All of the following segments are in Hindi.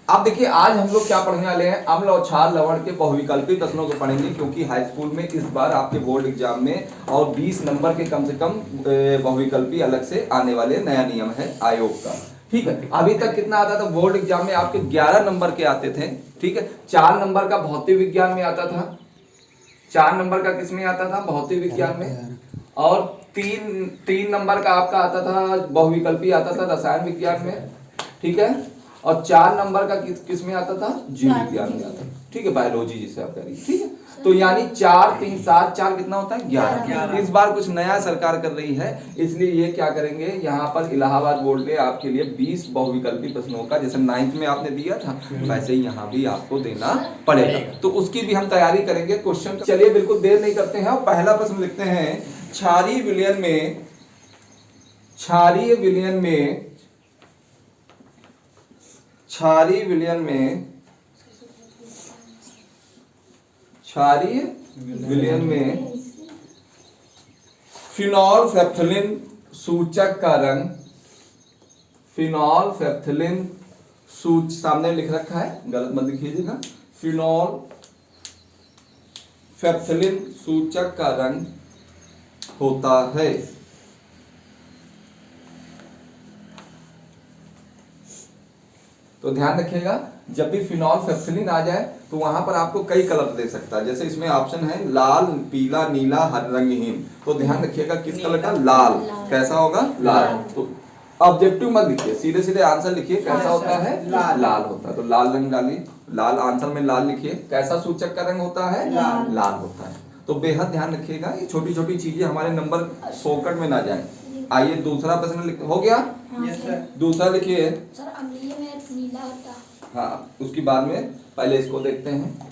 अब देखिए आज हम लोग क्या पढ़ने वाले हैं, अम्ल और क्षार लवण के बहुविकल्पी प्रश्नों को पढ़ेंगे, क्योंकि हाई स्कूल में इस बार आपके बोर्ड एग्जाम में और 20 नंबर के कम से कम बहुविकल्पी अलग से आने वाले, नया नियम है आयोग का। ठीक है, अभी तक कितना आता था बोर्ड एग्जाम में आपके 11 नंबर के आते थे। ठीक है, 4 नंबर का भौतिक विज्ञान में आता था, 4 नंबर का किस में आता था, भौतिक विज्ञान में, और तीन नंबर का आपका आता था बहुविकल्पी आता था रसायन विज्ञान में। ठीक है, और 4 नंबर का किस में आता था, जीव विज्ञान में आता था। ठीक है, बायोलॉजी जिसे आप कह रही है। ठीक है, तो यानी 4 3 7 4 कितना होता है 11। इस बार कुछ नया सरकार कर रही है, इसलिए ये क्या करेंगे, यहाँ पर इलाहाबाद बोर्ड ने आपके लिए 20 बहुविकल्पी प्रश्नों का, जैसे 9th में आपने दिया था वैसे ही यहाँ भी आपको देना पड़ेगा, तो उसकी भी हम तैयारी करेंगे। क्वेश्चन चलिए बिल्कुल देर नहीं करते हैं, और पहला प्रश्न लिखते हैं, क्षारीय विलयन में क्षारीय विलयन में फिनोल्फेथलीन सूचक का रंग, फिनोल्फेथलीन सामने लिख रखा है, गलत मत लिखिएगा, फिनोल्फेथलीन सूचक का रंग होता है। तो ध्यान रखिएगा, जब भी फिनोल्फेथलीन आ जाए तो वहां पर आपको कई कलर दे सकता है, जैसे इसमें ऑप्शन है लाल, पीला, नीला, हर रंगहीन। तो ध्यान रखिएगा किस कलर का, लाल। कैसा होगा, लाल। तो ऑब्जेक्टिव मत लिखिए, सीधे सीधे आंसर लिखिए, कैसा होता है, लाल होता है। तो लाल रंग डालिए, लाल आंसर में लाल लिखिए। कैसा सूचक का रंग होता है, लाल होता है। तो बेहद ध्यान रखिएगा, ये छोटी छोटी चीजें हमारे नंबर फोकट में ना जाए। आइए दूसरा प्रश्न हो गया, दूसरा लिखिए। हाँ, उसकी बाद में पहले इसको देखते हैं।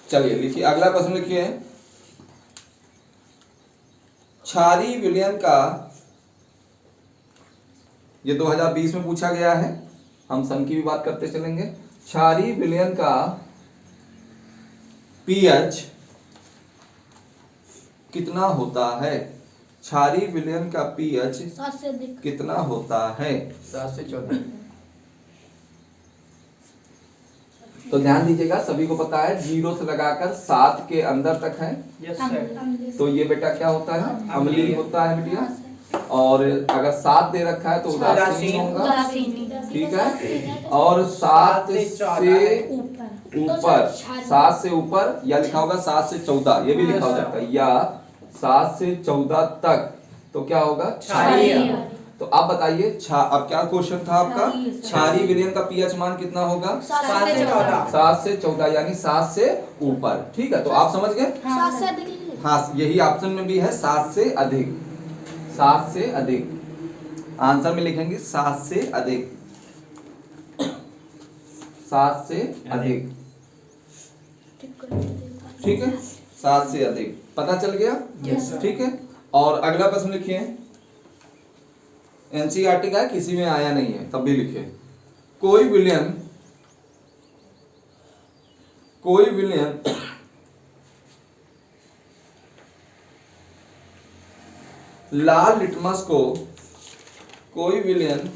चलिए लिखिए, अगला प्रश्न लिखिए, क्षारीय विलयन का, ये 2020 में पूछा गया है, हम सन की भी बात करते चलेंगे। क्षारीय विलयन का पीएच कितना होता है, क्षारीय विलयन का पीएच कितना होता है, 7 से 14। तो ध्यान दीजिएगा, सभी को पता है 0 से लगाकर 7 के अंदर तक है। तो ये बेटा क्या होता है, अम्लीय होता है बेटिया। और अगर 7 दे रखा है तो उदासीन होगा। ठीक है, और 7 से ऊपर, 7 से ऊपर या लिखा होगा 7 से 14, ये भी लिखा हो सकता है, या 7 से 14 तक, तो क्या होगा, क्षारीय। तो आप बताइए, अब क्या क्वेश्चन था आपका, क्षारीय विलयन का पीएच मान कितना होगा, 7 से 14, यानी 7 से ऊपर। ठीक है, तो आप समझ गए, 7 से अधिक। हाँ, यही ऑप्शन में भी है, 7 से अधिक, 7 से अधिक। आंसर में लिखेंगे 7 से अधिक, 7 से अधिक। ठीक है, 7 से अधिक, पता चल गया। ठीक है, और अगला प्रश्न लिखिए, एनसीईआरटी का किसी में आया नहीं है तब भी लिखिए, कोई विलयन लाल लिटमस को, कोई विलयन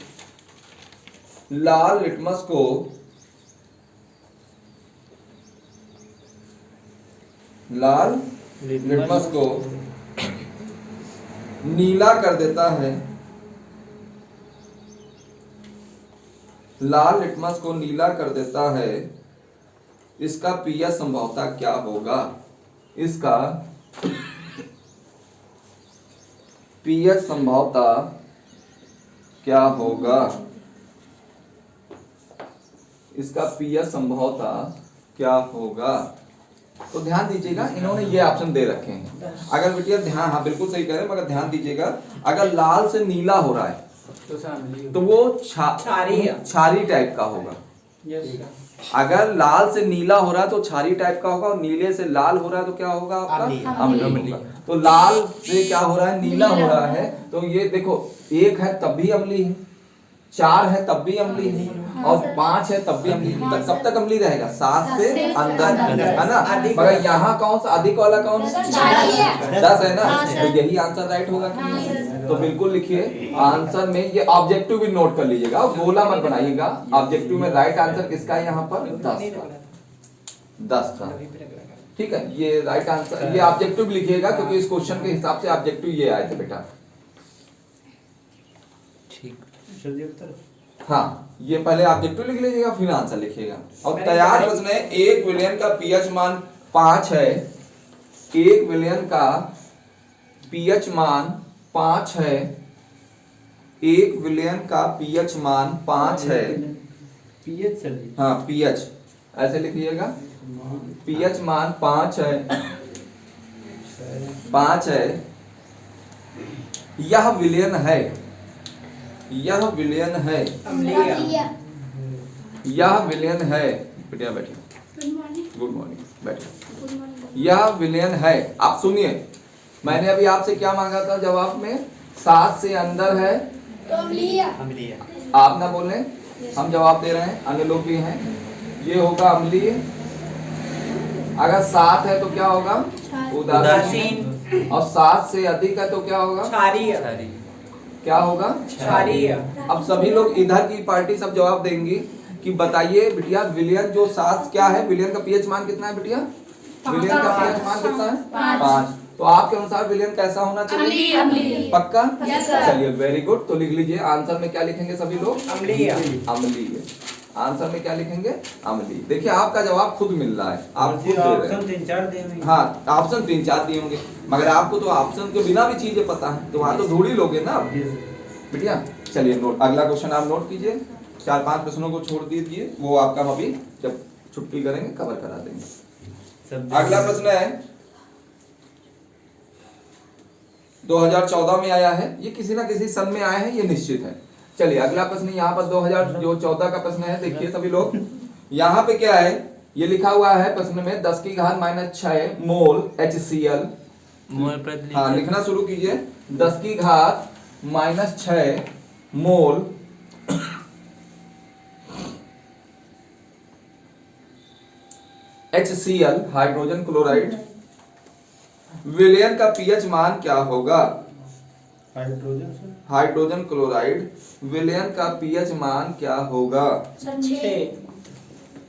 लाल लिटमस को नीला कर देता है, लाल लिटमस को नीला कर देता है, इसका पीएच संभवतः क्या होगा, इसका पीएच संभवतः क्या होगा, इसका पीएच संभवतः क्या होगा। तो ध्यान दीजिएगा, इन्होंने ये ऑप्शन दे रखे हैं। अगर बेटिया ध्यान, हाँ बिल्कुल सही कह रहे हैं, मगर ध्यान दीजिएगा, अगर लाल से नीला हो रहा है तो वो क्षारीय टाइप का होगा। अगर लाल से नीला हो रहा है तो क्षारीय टाइप का होगा, और नीले से लाल हो रहा है तो क्या होगा आपका, अम्लीय होगा। तो लाल से क्या हो रहा है, नीला हो रहा है, तो ये देखो 1 है तब भी अम्लीय है, 4 है तब भी अम्लीय है, और 5 है तब भी अम्लीय, कब तक अम्लीय रहेगा, 7 से अंदर, है ना। मगर यहाँ कौन सा अधिक वाला, कौन सा 10 है ना, तो यही आंसर राइट होगा कि तो बिल्कुल लिखिए आंसर में ये ऑब्जेक्टिव भी नोट कर लीजिएगा, गोला मत बनाइएगा। ऑब्जेक्टिव में राइट आंसर किसका है यहाँ पर 10 का। ठीक है, ये राइट आंसर, ये ऑब्जेक्टिव लिखिएगा क्योंकि इस क्वेश्चन के हिसाब से ऑब्जेक्टिव ये आए थे बेटा। ठीक, हाँ, ये पहले ऑब्जेक्टिव लिख लीजिएगा फिर आंसर लिखिएगा। और तैयार प्रश्न है, 1 विलियन का पीएच मान 5 है। 1 विलियन का पीएच मान 5 है। 1 विलियन का पीएच मान 5 है। पीएच सर जी, हाँ पीएच ऐसे लिखिएगा, पीएच मान 5 है। 5 है, यह विलियन है, यह विलियन है, यह विलियन है। बेटिया बैठिए, गुड मॉर्निंग, बैठिए। यह विलियन है। आप सुनिए, मैंने अभी आपसे क्या मांगा था जवाब में, 7 से अंदर है आप ना बोले, हम जवाब दे रहे हैं, अन्य लोग भी हैं। ये होगा अम्लीय। अगर 7 है तो क्या होगा उदासीन, और 7 से अधिक है तो क्या होगा क्षारीय। क्या होगा क्षारीय। अब सभी लोग इधर की पार्टी सब जवाब देंगी कि बताइए बिटिया विलियन जो 7 क्या है, विलियन का पीएच मान कितना है बेटिया? विलियन का पीएच मान कितना है 5। तो आपके अनुसार विलियन कैसा होना चाहिए? पक्का? चलिए वेरी गुड। तो लिख लीजिए आंसर में क्या लिखेंगे सभी लोग? अम्लीय। अम्लीय। आंसर में क्या लिखेंगे? अम्लीय। देखिए आपका जवाब खुद मिल रहा है, आप खुद दे रहे हैं। 3-4 दिए। हाँ ऑप्शन 3-4 दिए होंगे, मगर आपको तो ऑप्शन के बिना भी चीजें पता है, तो वहां तो ढूंढ ही लोगे ना बेटिया। चलिए नोट, अगला क्वेश्चन आप नोट कीजिए। 4-5 प्रश्नों को छोड़ दीजिए, वो आपका अभी जब छुट्टी करेंगे कवर करा देंगे। अगला प्रश्न है 2014 में आया है, ये किसी ना किसी सन में आया है, ये निश्चित है। चलिए अगला प्रश्न यहाँ पर 2014 का प्रश्न है। देखिए सभी लोग, यहाँ पे क्या है, ये लिखा हुआ है प्रश्न में 10 की घात -6 मोल HCl। हाँ लिखना शुरू कीजिए, 10 की घात -6 मोल HCl हाइड्रोजन क्लोराइड, विलियन का पीएच मान क्या होगा? हाइड्रोजन क्लोराइड विलियन का पीएच मान क्या होगा?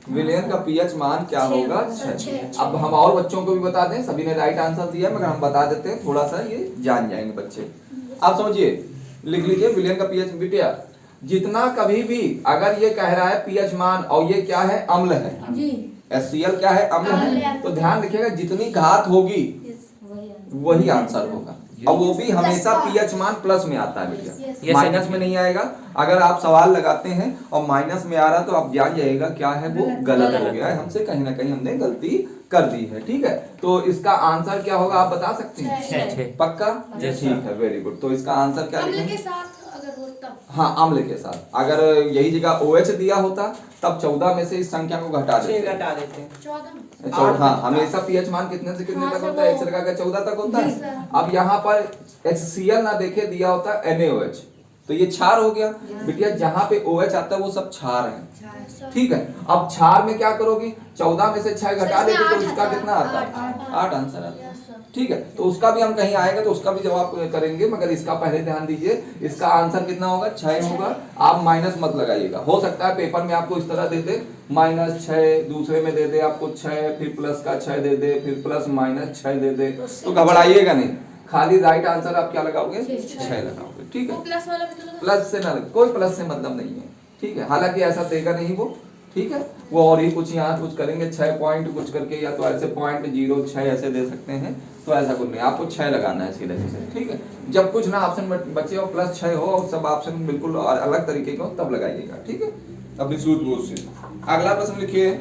विलियन का पीएच मान क्या होगा? 6। अब हम और बच्चों को भी बता दें, सभी ने राइट आंसर दिया मगर हम बता देते हैं, थोड़ा सा ये जान जाएंगे बच्चे। आप समझिए, लिख लीजिए विलियन का पीएच। बेटिया जितना कभी भी अगर ये कह रहा है पीएच मान और ये क्या है अम्ल है, HCl क्या है अम्ल है, तो ध्यान रखिएगा जितनी घात होगी वही आंसर होगा, और वो भी हमेशा पीएच मान प्लस में आता है बेटिया, माइनस में नहीं आएगा। अगर आप सवाल लगाते हैं और माइनस में आ रहा तो आप जान जाइएगा क्या है वो गलत हो गया है, हमसे कहीं ना कहीं हमने गलती कर दी है। ठीक है, तो इसका आंसर क्या होगा आप बता सकते हैं? पक्का? ठीक है, वेरी गुड। तो इसका आंसर क्या लिखेंगे? हाँ अम्ल के साथ। अगर यही जगह OH दिया होता तब 14 में से इस संख्या को घटा देते। हाँ हमेशा पीएच मान कितने से कितने तक होता है? 1 से लेकर 14 तक होता है। अब यहाँ पर HCl ना देखे दिया होता NaOH, तो ये क्षार हो गया बिटिया। जहाँ पे OH आता है वो सब क्षार है। ठीक है, अब क्षार में क्या करोगी? 14 में से 6 घटा देगी तो इसका कितना आता है? 8 आंसर आता है। ठीक है, तो उसका भी हम कहीं आएगा तो उसका भी जवाब करेंगे, मगर इसका पहले ध्यान दीजिए, इसका आंसर कितना होगा? 6 होगा। आप माइनस मत लगाइएगा, हो सकता है पेपर में आपको इस तरह दे दे -6, दूसरे में दे दे आपको 6, फिर प्लस का 6 दे दे, फिर प्लस -6 दे दे, तो घबराइएगा नहीं। खाली राइट आंसर आप क्या लगाओगे? 6 लगाओगे। ठीक है, प्लस से ना, कोई प्लस से मतलब नहीं है। ठीक है, हालांकि ऐसा देगा नहीं वो। ठीक है, वो और ही कुछ यहाँ कुछ करेंगे 6 पॉइंट कुछ करके, या तो ऐसे .06 ऐसे दे सकते हैं, तो ऐसा कुछ नहीं, आपको 6 लगाना है सीधे सीधे। ठीक है, जब कुछ ना ऑप्शन बचे हो +6 हो और सब ऑप्शन बिल्कुल अलग तरीके के हो तब लगाइएगा। ठीक है, अपनी सूझबूझ से। अगला प्रश्न लिखिए,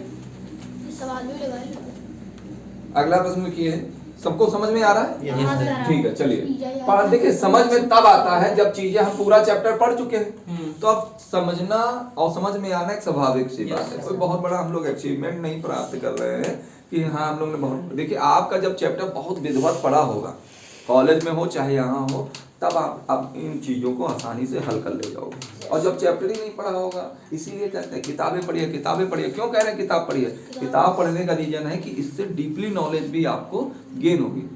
अगला प्रश्न लिखिए। सबको समझ में आ रहा है? ठीक है, चलिए। पर देखिए समझ में तब आता है जब चीजें हम पूरा चैप्टर पढ़ चुके हैं, तो अब समझना और समझ में आना एक स्वाभाविक सी बात है। कोई बहुत बड़ा हम लोग अचीवमेंट नहीं प्राप्त कर रहे हैं कि हाँ हम लोग ने बहुत, देखिए आपका जब चैप्टर बहुत विधिवत पढ़ा होगा, कॉलेज में हो चाहे यहाँ हो, तब आप इन चीज़ों को आसानी से हल कर ले जाओगे। और जब चैप्टर ही नहीं पढ़ा होगा, इसीलिए कहते हैं किताबें पढ़िए, किताबें पढ़िए। क्यों कह रहे हैं किताब पढ़िए? किताब पढ़ने का रीजन है कि इससे डीपली नॉलेज भी आपको गेन होगी।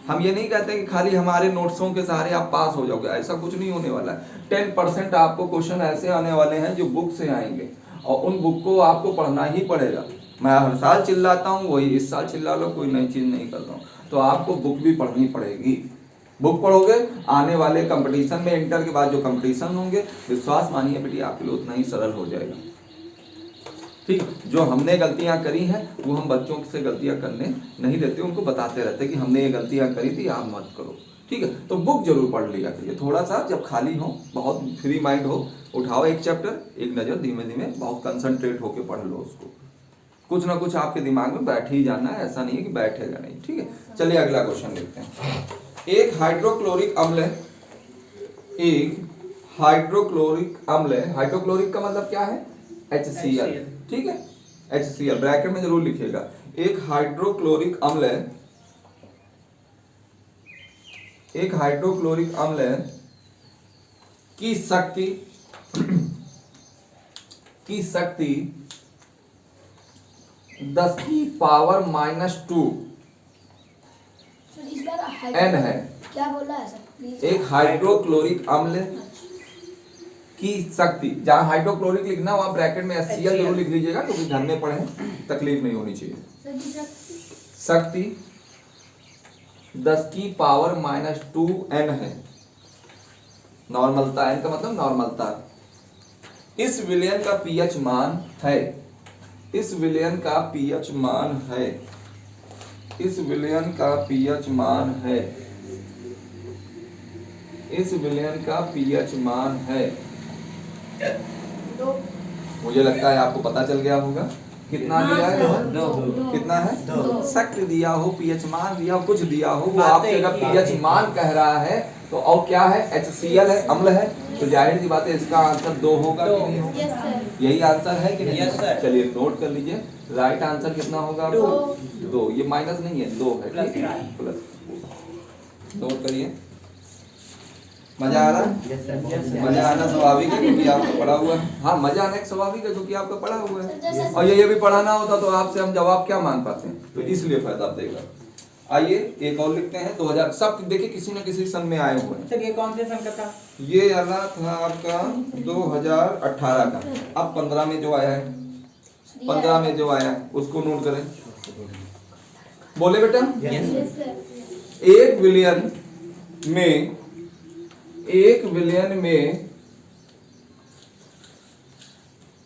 हम ये नहीं कहते कि खाली हमारे नोट्सों के सहारे आप पास हो जाओगे, ऐसा कुछ नहीं होने वाला है। 10% आपको क्वेश्चन ऐसे आने वाले हैं जो बुक से आएंगे और उन बुक को आपको पढ़ना ही पड़ेगा। मैं हर साल चिल्लाता हूँ, वही इस साल चिल्ला लो, कोई नई चीज नहीं करता हूँ। तो आपको बुक भी पढ़नी पड़ेगी। बुक पढ़ोगे, आने वाले कंपटीशन में, इंटर के बाद जो कंपटीशन होंगे, विश्वास मानिए बेटी आपके लिए उतना ही सरल हो जाएगा। ठीक, जो हमने गलतियां करी हैं वो हम बच्चों से गलतियां करने नहीं देते, उनको बताते रहते कि हमने ये गलतियां करी थी, आप मत करो। ठीक है, तो बुक जरूर पढ़ लिया करिए। थोड़ा सा जब खाली हो, बहुत फ्री माइंड हो, उठाओ एक चैप्टर, एक नज़र, धीमे धीमे बहुत कंसंट्रेट होकर पढ़ लो उसको। कुछ ना कुछ आपके दिमाग में बैठ ही जाना है, ऐसा नहीं है कि बैठेगा नहीं। ठीक है, चलिए अगला क्वेश्चन देखते हैं। एक हाइड्रोक्लोरिक अम्ल है, एक हाइड्रोक्लोरिक अम्ल है, हाइड्रोक्लोरिक का मतलब क्या है? HCl। ठीक है, HCl ब्रैकेट में जरूर लिखिएगा। एक हाइड्रोक्लोरिक अम्ल है, एक हाइड्रोक्लोरिक अम्ल है की शक्ति की शक्ति 10 की पावर -2 N है। क्या बोला है सर प्लीज? एक हाइड्रोक्लोरिक अम्ल की शक्ति, जहां हाइड्रोक्लोरिक लिखना वहां ब्रैकेट में HCl जरूर लिख लीजिएगा, क्योंकि घर में पढ़े, तकलीफ नहीं होनी चाहिए। शक्ति 10 की पावर -2 N है। नॉर्मलता, N का मतलब नॉर्मलता। इस विलयन का pH मान है, इस विलयन का pH मान है, इस विलयन का pH मान है, इस विलयन का pH मान है। मुझे लगता है आपको पता चल गया होगा। कितना दिया है? दो। कितना है? दो। शक्ति दिया हो, pH मान दिया हो, कुछ दिया हो, वो आपसे अगर pH मान कह रहा है तो और क्या है? HCl है, अम्ल है, तो जाहिर सी बात है इसका आंसर 2 होगा कि नहीं होगा? Yes sir. यही आंसर है कि नहीं? Yes, sir. चलिए नोट कर लीजिए, राइट आंसर कितना होगा आपका? 2। ये माइनस नहीं है, 2 है। ठीक है, प्लस। नोट करिए। मजा आ रहा है? मजा आना स्वाभाविक है क्योंकि आपका पढ़ा हुआ है। हाँ, मजा आना एक स्वाभाविक है क्योंकि आपका पढ़ा हुआ है। और ये भी पढ़ाना होता तो आपसे हम जवाब क्या मांग पाते हैं, तो इसलिए फायदा देगा। आइए एक और लिखते हैं। 2000 सब देखिए किसी न किसी सन में आए हुए हैं। सर ये कौन से सन का था? ये आ रहा था आपका 2018 का। अब 15 में जो आया है, 15 में जो आया है उसको नोट करें। बोले बेटा? Yes sir. एक विलियन में, एक विलियन में,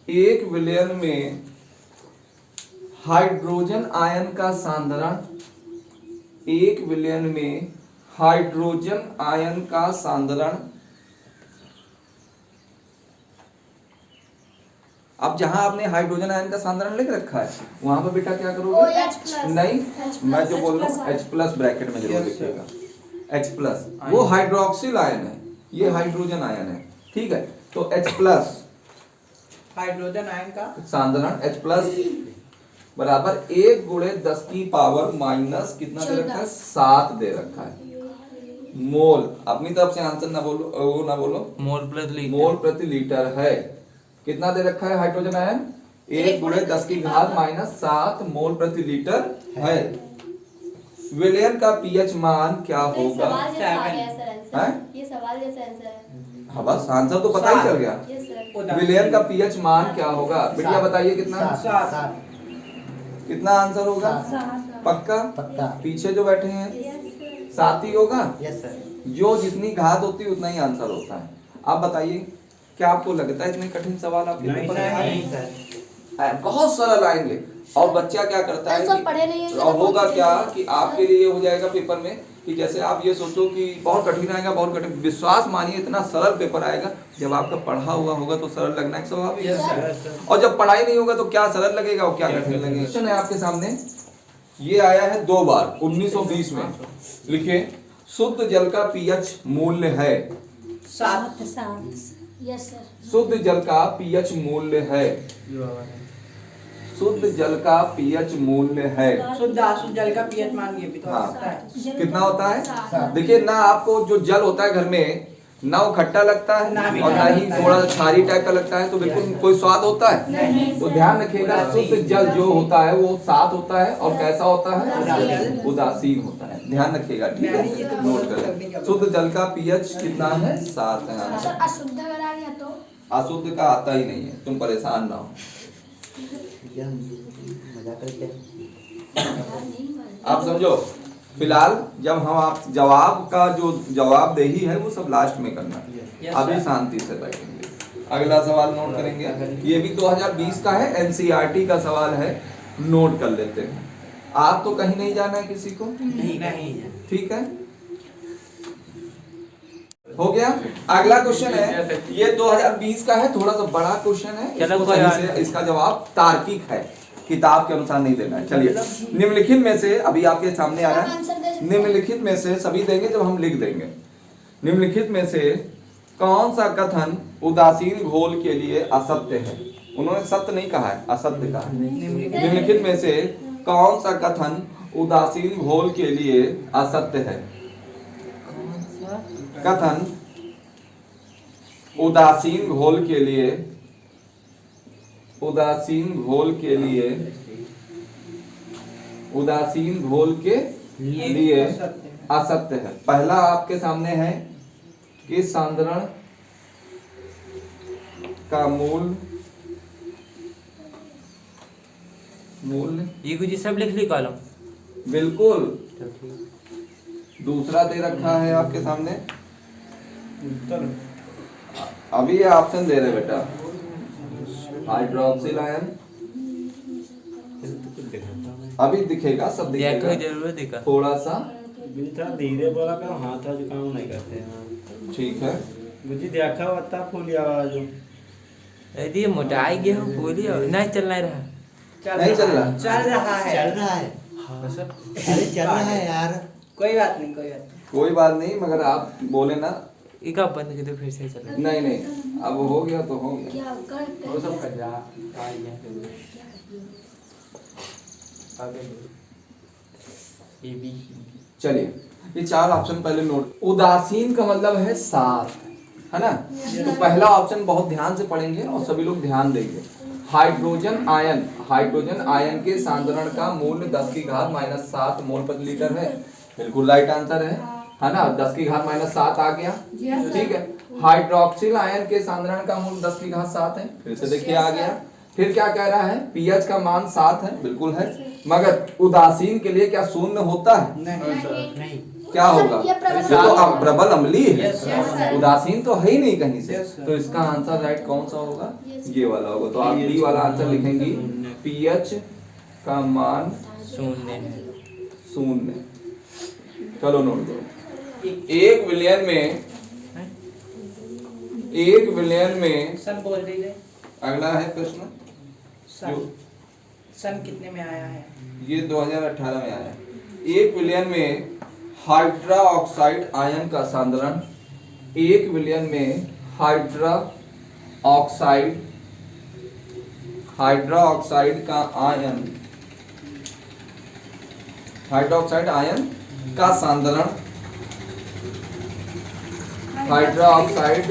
एक विलियन में हाइड्रोजन आयन का सांद्रण, एक विलियन में हाइड्रोजन आयन का सांद्रण। अब जहां आपने हाइड्रोजन आयन का सांद्रण लिख रखा है वहां पर बेटा क्या करोगे? OH+। नहीं, H+, मैं जो बोल रहा हूँ H+ ब्रैकेट में जरूर Yes, लिखिएगा। H+, वो हाइड्रोक्सिल आयन है, ये हाइड्रोजन आयन है। ठीक है, तो H+ हाइड्रोजन आयन का सांद्रण H+ बराबर 1 गुणे 10 की पावर माइनस कितना दे रखा है? 7 दे रखा है। मोल, अपनी तरफ से आंसर ना बोलो, वो ना बोलो, मोल प्रति लीटर। मोल प्रति लीटर है। कितना दे रखा है हाइड्रोजन आयन? 1 गुणे 10 की घात माइनस 7 मोल प्रति लीटर है। विलयन का pH मान क्या होगा? सवाल जैसा आ गया सर हैं? आंसर। ये सवाल जैसा आंसर है। हाँ बस आंसर तो पता ही चल गया। Yes sir. विलयन का pH मान क्या होगा? बेटिया बताइए कितना? 7। कितना आंसर होगा? पक्का? पक्का। पीछे जो बैठे हैं यस 7 ही होगा। Yes sir. जो जितनी घात होती है उतना ही आंसर होता है। आप बताइए, क्या आपको लगता है इतने कठिन सवाल आपके नहीं पेपर में सर, आएंगे? नहीं सर। बहुत सरल आएंगे। और बच्चा क्या करता है सब कि- पढ़े नहीं होंगे और तो होगा बहुत क्या कठिन कि होगा। आपके लिए हो जाएगा पेपर में कि जैसे आप ये सोचो कि बहुत कठिन आएगा, बहुत कठिन, विश्वास मानिए इतना सरल पेपर आएगा। जब आपका पढ़ा हुआ होगा तो सरल लगना एक स्वाभाविक यस है। सर। और जब पढ़ाई नहीं होगा तो क्या सरल लगेगा और क्या कठिन लगेगा। क्वेश्चन है आपके सामने, ये आया है 2 बार 1920 में। लिखिए, शुद्ध जल का pH मूल्य है, 7। Yes sir. शुद्ध जल का pH मूल्य है, शुद्ध जल का pH मूल्य है। शुद्ध अशुद्ध जल का pH मान ये भी तो हाँ। होता है। कितना होता है? सात। देखिए ना, आपको जो जल होता है घर में ना वो खट्टा लगता है ना और मीठा ना ही लगता है। थोड़ा छारी टाइप का लगता है, तो बिल्कुल कोई स्वाद होता है। नहीं तो सर। ध्यान रखिएगा, शुद्ध जल जो होता है वो सात होता है और कैसा होता है, उदासीन। उदासीन होता है। ध्यान रखिएगा, ठीक है, नोट करें। शुद्ध जल का पीएच कितना है, 7 है। सर अशुद्ध अगर आ गया तो अशुद्ध का आता ही नहीं है, तुम परेशान ना हो। आप समझो, फिलहाल जब हम आप जवाब का जो जवाबदेही है वो सब लास्ट में करना है। अभी शांति से बैठेंगे, अगला सवाल नोट करेंगे। ये भी 2020 का है, एनसीईआरटी का सवाल है, नोट कर लेते हैं। आप तो कहीं नहीं जाना है किसी को, नहीं ठीक है, हो गया। अगला क्वेश्चन है, ये 2020 का है, थोड़ा सा बड़ा क्वेश्चन है, इसको सही से इसका जवाब तार्किक है, किताब के अनुसार नहीं देना है। चलिए, निम्नलिखित में से, अभी आपके सामने आ रहा है, आंसर दे सकते हैं? निम्नलिखित में से सभी देंगे जब हम लिख देंगे। निम्नलिखित में से कौन सा कथन उदासीन घोल के लिए असत्य है? उन्होंने सत्य नहीं कहा है, असत्य कहा है। निम्नलिखित में से कौन सा कथन उदासीन घोल के लिए असत्य है? कथन उदासीन घोल के लिए, उदासीन घोल के लिए, उदासीन घोल के लिए असत्य है। पहला आपके सामने है कि सांद्रण का मूल ये कुछ सब लिख ली कॉलम। बिल्कुल। दूसरा दे रखा है आपके सामने, अभी ये ऑप्शन दे रहे बेटा, हाइड्रोक्सिल आयन, अभी दिखेगा, सब देखो दिखेगा, जरूर दिखा। थोड़ा सा धीरे बोला करो, हाथ आज काम नहीं करते हैं। ठीक है। मुझे देखा होता फूल आवाज यदि मोटाई गया हो पूरी और नहीं चल नहीं रहा। नहीं चल रहा? चल रहा है, चल रहा है, अरे चल रहा है यार। कोई बात नहीं, कोई बात नहीं। कोई बात नहीं, मगर आप बोले ना, एक आप बंद कर दो फिर से चल। नहीं नहीं, अब हो गया तो हो गया। क्या कर वो सब कर रहा आ गया आगे ए बी। चलिए, ये 4 ऑप्शन पहले नोट। उदासीन का मतलब है सात, है ना? तो पहला ऑप्शन बहुत ध्यान से पढ़ेंगे और सभी लोग ध्यान देंगे। हाइड्रोजन आयन, हाइड्रोजन आयन के सांद्रण का मूल्य 10 की घात -7 मोल प्रति लीटर है। बिल्कुल राइट आंसर है ना? 10 की घात -7 आ गया, ठीक है। हाइड्रोक्सिल आयन के सांद्रण का मूल्य 10 की घात 7 है, फिर से देखिए आ गया। फिर क्या कह रहा है, पीएच का मान 7 है, बिल्कुल है। मगर उदासीन के लिए क्या शून्य होता है? नहीं, क्या होगा? ये प्रबल ये तो अब प्रबल अम्लीय है, Yes, sir. उदासीन तो है ही नहीं कहीं से। Yes, sir. तो इसका आंसर राइट कौन सा होगा? Yes. ये वाला होगा। तो आप बी वाला आंसर लिखेंगी, पीएच का मान शून्य है। 0। चलो नोट करो। 1 विलियन में, 1 विलियन में, सन बोल दीजिए। अगला है प्रश्न, सन सन कितने में आया है? ये 2018 में आया है। 1 विलियन में हाइड्रा ऑक्साइड आयन का सांद्रण, 1 विलियन में हाइड्रा ऑक्साइड का आयन, हाइड्रोक्साइड आयन का सांद्रण, हाइड्रा ऑक्साइड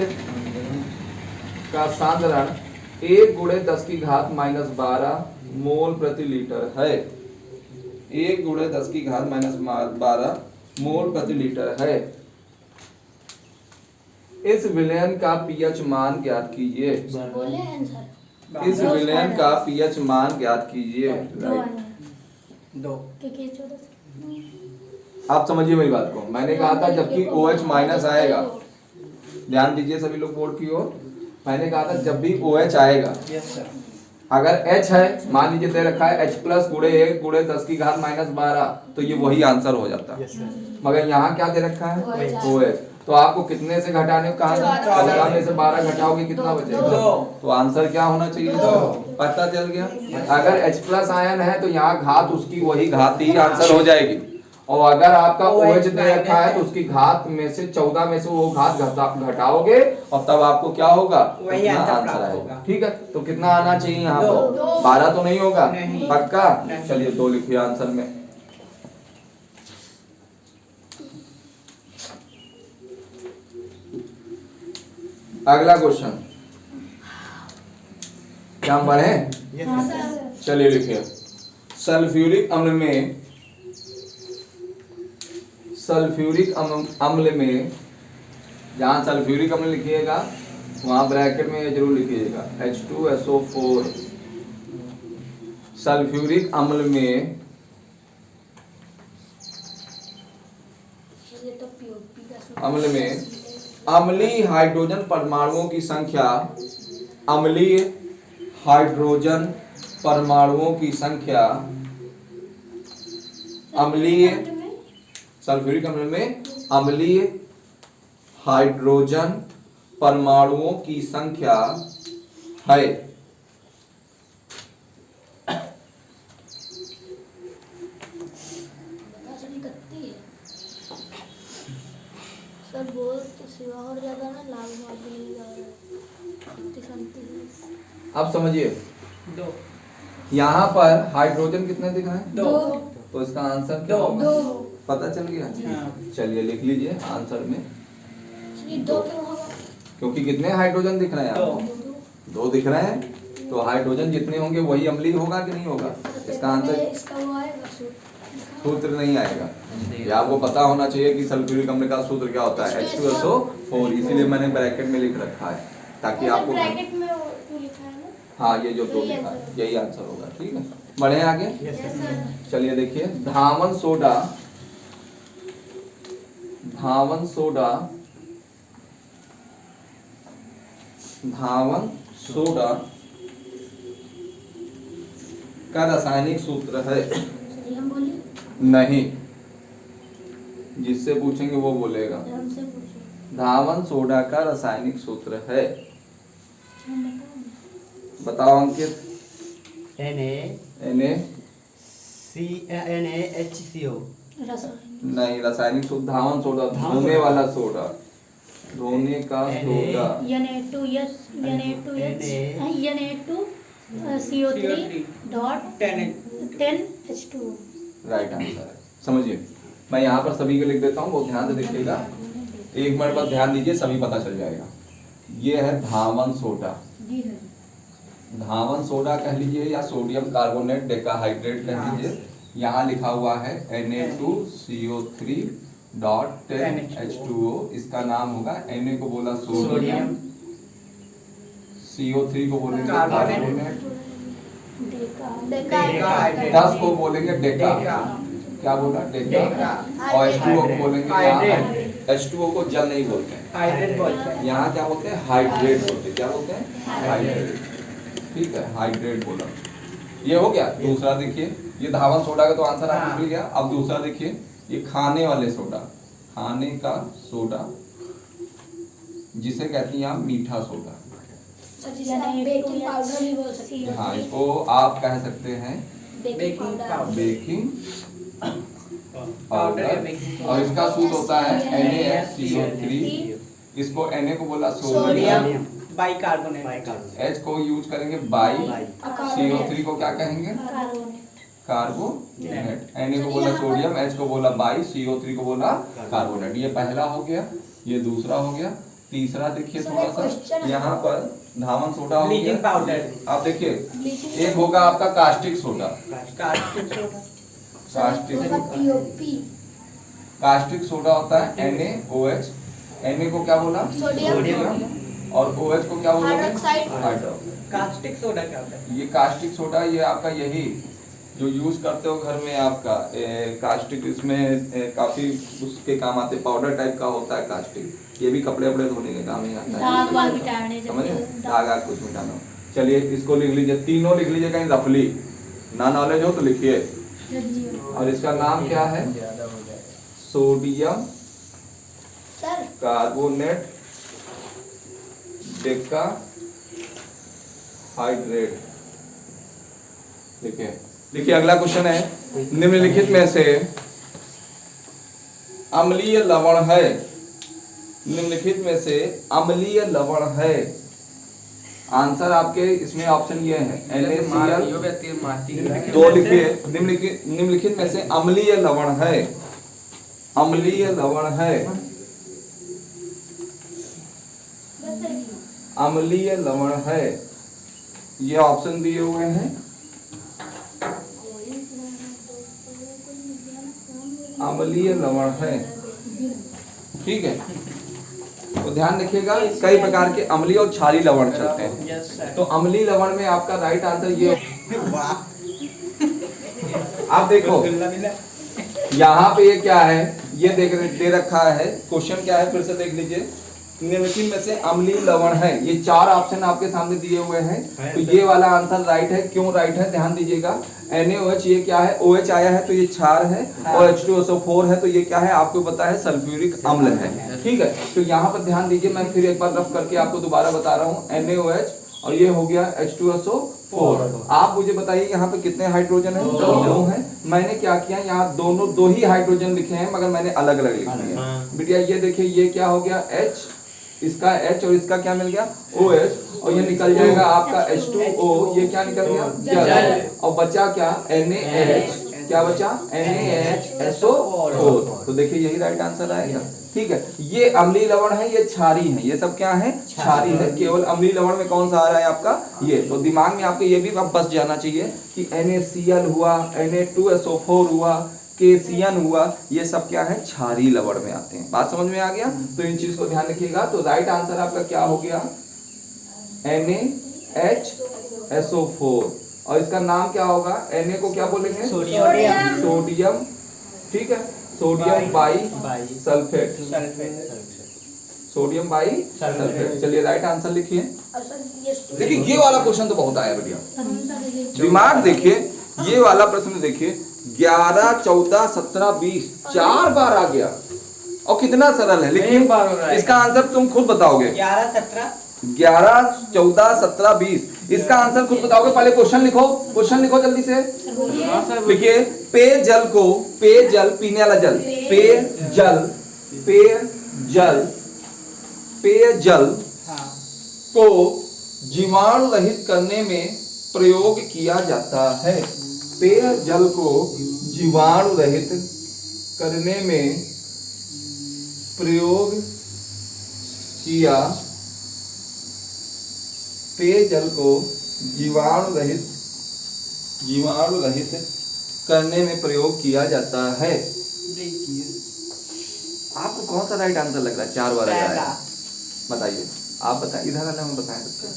का सांद्रण 1 × 10 की घात -12 मोल प्रति लीटर है। 1 × 10 की घात -12 मोल प्रति लीटर है। इस विलयन का पीएच मान ज्ञात कीजिए। बोले आंसर इस विलयन का पीएच मान ज्ञात कीजिए। दो। क्योंकि 14 आप समझिए मेरी बात को, मैंने कहा था जबकि OH माइनस आएगा, ध्यान दीजिए सभी लोग बोर्ड की ओर, मैंने कहा था जब भी OH आएगा, यस सर। अगर H है, मान लीजिए दे रखा है H+ × 1 × 10 की घात -12, तो ये वही आंसर हो जाता है। मगर यहाँ क्या दे रखा है? OH। तो आपको कितने से घटाने को कहा था? 14 में से 12 घटाओगे कितना बचेगा? 2। तो आंसर क्या होना चाहिए? 2। पता चल गया। अगर H+ आयन है तो यहाँ घात उसकी वही घात ही आंसर हो जाएगी, और अगर आपका OH दे रखा है तो उसकी घात में से 14 में से वो घात घटाओगे और तब आपको क्या होगा? वही उतना आंसर आंसर प्राप्त आएगा। होगा। ठीक है, तो कितना आना चाहिए यहाँ दो। पर? 12 तो नहीं होगा? नहीं। पक्का? नहीं। चलिए 2 लिखिए आंसर में। अगला क्वेश्चन, क्या हम बढ़े? हाँ सर। चलिए लिखिए, सल्फ्यूरिक अम्ल में, सल्फ्यूरिक अम्ल में, जहां सल्फ्यूरिक अम्ल लिखिएगा वहां ब्रैकेट में ये जरूर लिखिएगा H2SO4। सल्फ्यूरिक अम्ल में ये तो पीओपी का सूत्र। अम्ल में अम्लीय हाइड्रोजन परमाणुओं की संख्या, अम्लीय हाइड्रोजन परमाणुओं की संख्या, अम्लीय सल्फ्यूरिक अम्ल में अम्लीय हाइड्रोजन परमाणुओं की संख्या है। सर बोल तो सिवा और ज्यादा ना लाभ मार भी नहीं जा रहा है। अब समझिए, 2 यहाँ पर हाइड्रोजन कितने दिख रहे हैं? 2 तो इसका आंसर क्या 2 होगा? पता चल गया? हाँ। चलिए लिख लीजिए आंसर में, 2 क्यों होगा? क्योंकि कितने हाइड्रोजन दिख रहे हैं आपको? 2 दिख रहे हैं, तो हाइड्रोजन जितने होंगे वही अम्लीय होगा कि नहीं होगा? इसका आंसर इसका वो आएगा सूत्र नहीं आएगा। ये आपको पता होना चाहिए कि सल्फ्यूरिक अम्ल का सूत्र क्या होता है, H2SO4, इसीलिए मैंने ब्रैकेट में लिख रखा है ताकि आपको, ब्रैकेट में वो लिखा है ना। हाँ ये जो 2 लिखा है यही आंसर होगा। ठीक है, बढ़े आगे। Yes sir. चलिए देखिए, धावन सोडा, धावन सोडा, धावन सोडा का रासायनिक सूत्र है। सर हम बोलिए, नहीं, जिससे पूछेंगे वो बोलेगा। हमसे पूछिए। धावन सोडा का रासायनिक सूत्र है, हम बताओ। बताओ अंकित। Na Na रसायन। नहीं, रासायनिक सूत्र धावन सोडा, धोने वाला सोडा, धोने का soda. Na2S Na2CO3 dot 10H2O। Right answer है। समझिए, मैं यहाँ पर सभी को लिख देता हूँ, बहुत ध्यान से देखिएगा, 1 मिनट पर ध्यान दीजिए, सभी पता चल जाएगा। ये है धावन सोडा, जी है। धावन सोडा कह लीजिए या सोडियम कार्बोनेट डेकाहाइड्रेट कह लीजिए। यहाँ लिखा हुआ है Na2CO3 डॉट 10H2O, इसका नाम होगा, Na को बोला सोडियम, CO3 को बोलेंगे कार्बोनेट, डेका 10 को बोलेंगे डेका, क्या बोला? डेका। और H2O को बोलेंगे, यहाँ H2O को जल नहीं बोलते हैं, हाइड्रेट बोलते हैं। यहाँ क्या बोलते हैं? हाइड्रेट बोलते हैं। क्या बोलते हैं? हाइड्रेट। ठीक है, हाइड्रेट बोला। ये हो गया। दूसरा देखिए, ये धावन सोडा का तो आंसर आपको मिल गया। अब दूसरा देखिए, ये खाने वाले सोडा, खाने का सोडा, जिसे कहती हैं आप मीठा सोडा। बेकिंग पाउडर भी बोल सकते हैं। हाँ, इसको आप कह सकते हैं baking powder. Baking powder powder, या बेकिंग और इसका सूत्र होता है NaCO3। इसको Na को बोला सोडियम, सोडियम बाइकार्बोनेट, H को यूज करेंगे बाई, CO3 को क्या कहेंगे? कार्बोनेट। Na को बोला सोडियम, H को बोला बाई, CO3 को बोला कार्बोनेट। ये पहला हो गया, ये दूसरा हो गया। तीसरा देखिए, थोड़ा सा यहाँ पर धावन सोडा हो ब्लीचिंग गया। पाउडर, आप देखिए, एक होगा आपका caustic soda, caustic soda, caustic soda, POP. Caustic soda होता है NaOH। Na को क्या बोला? सोडियम। और OH को क्या बोलोगे? हाइड्रोक्साइड। हाइड्रोक्साइड। कास्टिक सोडा क्या होता है? ये कास्टिक सोडा, ये आपका यही जो यूज करते हो घर में आपका कास्टिक, इसमें काफी उसके काम आते, पाउडर टाइप का होता है कास्टिक। ये भी कपड़े वपड़े धोने के काम ही आता है, दाग वाग मिटाने जब समझे? दाग आग कुछ मिटाना। चलिए इसको लिख लीजिए, तीनों लिख लीजिए कहीं रफली, ना नॉलेज हो तो लिखिए। और इसका नाम क्या है? Sodium sir carbonate Deka hydrate. देखिए देखिए, अगला क्वेश्चन है, निम्नलिखित में से अम्लीय लवण है, निम्नलिखित में से अम्लीय लवण है। आंसर आपके इसमें ऑप्शन ये है NaCl। 2 लिखिए, निम्नलिखित में से अम्लीय लवण है, अम्लीय लवण है। अम्लीय लवण है, ये ऑप्शन दिए हुए हैं। अम्लीय लवण है, ठीक है। तो ध्यान रखिएगा कई प्रकार के अम्लीय और क्षारीय लवण चलते हैं। Yes sir. तो अम्लीय लवण में आपका राइट आंसर ये, आप देखो यहाँ पे ये क्या है, ये दे रखा है, क्वेश्चन क्या है फिर से देख लीजिए। निम्नलिखित में से अम्लीय लवण है, ये 4 ऑप्शन आपके सामने दिए हुए हैं। तो ये वाला आंसर राइट है। क्यों राइट है ध्यान दीजिएगा। NaOH ये क्या है, OH आया है तो ये क्षार है, और H2SO4 है तो ये क्या है आपको पता है सल्फ्यूरिक अम्ल है, ठीक है। तो यहाँ पर ध्यान दीजिए, मैं फिर एक बार रफ करके आपको दोबारा बता रहा हूँ। NaOH और ये हो गया H2SO4। आप मुझे बताइए यहाँ पे कितने हाइड्रोजन है? 2 है। मैंने क्या किया, यहाँ दो ही हाइड्रोजन लिखे हैं, मगर मैंने अलग अलग लिखे हैं। बेटिया ये देखिए, ये क्या हो गया H, इसका H और इसका क्या मिल गया OH, और ये निकल जाएगा आपका H2O, ये क्या निकल गया जल, और बचा क्या NaH, क्या बचा NaHSO4। तो देखिए यही राइट आंसर आएगा, ठीक है। ये अम्लीय लवण है, ये क्षारी है, ये सब क्या है क्षारी है। केवल अम्लीय लवण में कौन सा आ रहा है आपका ये। तो दिमाग में आपके ये भी बस जाना चाहिए कि NaCl हुआ, Na2SO4 हुआ, KCN हुआ, ये सब क्या है क्षारीय लवण में आते हैं। बात समझ में आ गया। तो इन चीज को ध्यान रखिएगा। तो राइट आंसर आपका क्या हो गया NaHSO4, और इसका नाम क्या होगा, Na को क्या बोलेंगे सोडियम, ठीक है, sodium by sulphate, sodium by sulphate. चलिए राइट आंसर लिखिए। देखिए ये वाला क्वेश्चन तो बहुत आया बढ़िया, दिमाग देखिए। ये वाला प्रश्न देखिए, 11, 14, 17, 20 4 बार आ गया, और कितना सरल है। लेकिन इसका आंसर तुम खुद बताओगे। 11, 14, 17, 20 इसका आंसर खुद बताओगे। पहले क्वेश्चन लिखो, क्वेश्चन लिखो जल्दी से। देखिए पेयजल को, पेयजल पीने वाला जल, पेयजल, पेयजल, पेयजल को जीवाणु रहित करने में प्रयोग किया जाता है। पेयजल को जीवाणु रहित करने में प्रयोग किया, पेयजल को जीवाणु रहित करने में प्रयोग किया जाता है। आपको कौन सा राइट आंसर लग रहा है? 4 बार आया, बताइए आप बताइए। इधर वाले हम बताएं बच्चे,